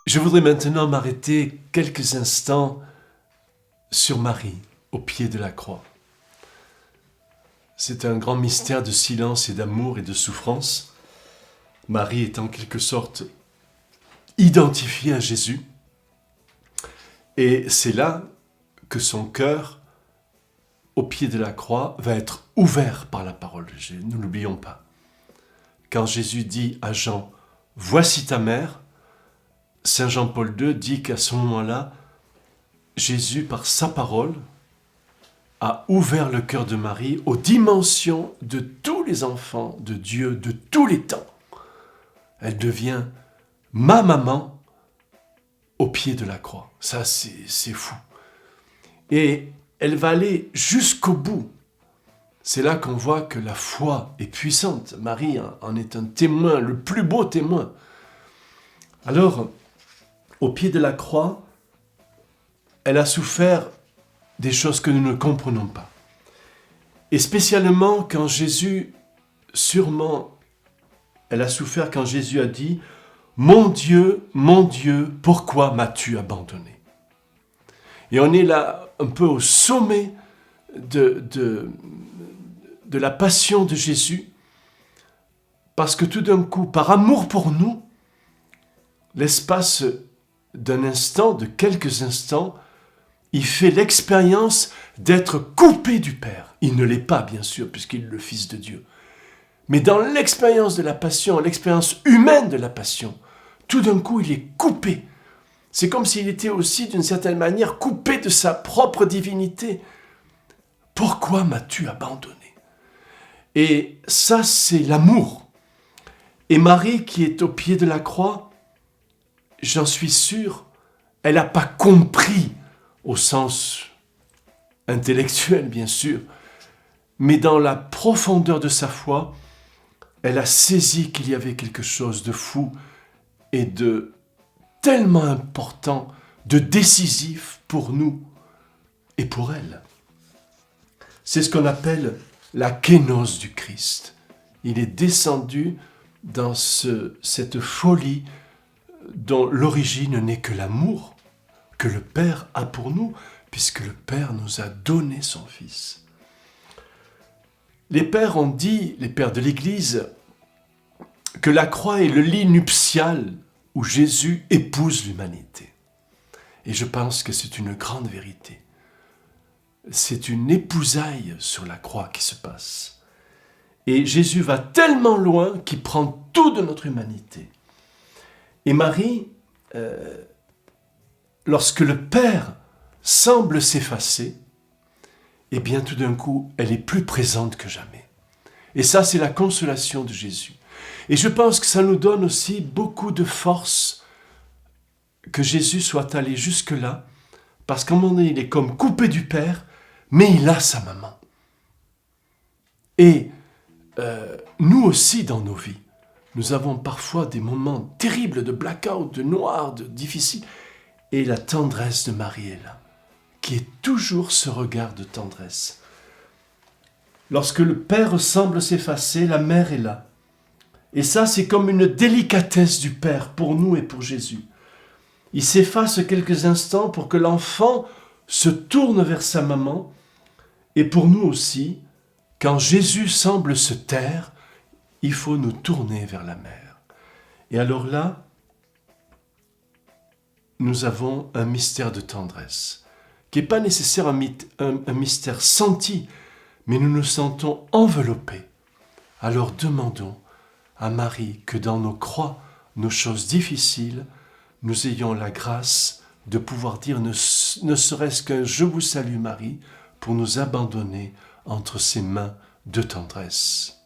Je voudrais maintenant m'arrêter quelques instants sur Marie, au pied de la croix. C'est un grand mystère de silence et d'amour et de souffrance. Marie est en quelque sorte identifiée à Jésus. Et c'est là que son cœur, au pied de la croix, va être ouvert par la parole de Jésus. Ne l'oublions pas. Quand Jésus dit à Jean, « Voici ta mère », Saint Jean-Paul II dit qu'à ce moment-là, Jésus, par sa parole, a ouvert le cœur de Marie aux dimensions de tous les enfants de Dieu de tous les temps. Elle devient ma maman au pied de la croix. Ça, c'est fou. Et elle va aller jusqu'au bout. C'est là qu'on voit que la foi est puissante. Marie en est un témoin, le plus beau témoin. Alors, au pied de la croix, elle a souffert des choses que nous ne comprenons pas. Et spécialement quand Jésus, sûrement, elle a souffert quand Jésus a dit « mon Dieu, pourquoi m'as-tu abandonné ?» Et on est là un peu au sommet de la passion de Jésus, parce que tout d'un coup, par amour pour nous, l'espace d'un instant, de quelques instants, il fait l'expérience d'être coupé du Père. Il ne l'est pas, bien sûr, puisqu'il est le Fils de Dieu. Mais dans l'expérience de la passion, l'expérience humaine de la passion, tout d'un coup, il est coupé. C'est comme s'il était aussi, d'une certaine manière, coupé de sa propre divinité. Pourquoi m'as-tu abandonné ? Et ça, c'est l'amour. Et Marie, qui est au pied de la croix, j'en suis sûr, elle n'a pas compris au sens intellectuel, bien sûr, mais dans la profondeur de sa foi, elle a saisi qu'il y avait quelque chose de fou et de tellement important, de décisif pour nous et pour elle. C'est ce qu'on appelle la kénose du Christ. Il est descendu dans cette folie dont l'origine n'est que l'amour que le Père a pour nous, puisque le Père nous a donné son Fils. Les pères ont dit, les pères de l'Église, que la croix est le lit nuptial où Jésus épouse l'humanité. Et je pense que c'est une grande vérité. C'est une épousaille sur la croix qui se passe. Et Jésus va tellement loin qu'il prend tout de notre humanité. Et Marie, lorsque le Père semble s'effacer, eh bien tout d'un coup, elle est plus présente que jamais. Et ça, c'est la consolation de Jésus. Et je pense que ça nous donne aussi beaucoup de force que Jésus soit allé jusque-là, parce qu'à un moment donné, il est comme coupé du Père, mais il a sa maman. Et nous aussi, dans nos vies, nous avons parfois des moments terribles de blackout, de noir, de difficile. Et la tendresse de Marie est là, qui est toujours ce regard de tendresse. Lorsque le Père semble s'effacer, la Mère est là. Et ça, c'est comme une délicatesse du Père pour nous et pour Jésus. Il s'efface quelques instants pour que l'enfant se tourne vers sa maman. Et pour nous aussi, quand Jésus semble se taire, il faut nous tourner vers la Mère. Et alors là, nous avons un mystère de tendresse, qui n'est pas nécessairement un mystère senti, mais nous nous sentons enveloppés. Alors demandons à Marie que dans nos croix, nos choses difficiles, nous ayons la grâce de pouvoir dire ne serait-ce qu'un « Je vous salue Marie » pour nous abandonner entre ses mains de tendresse.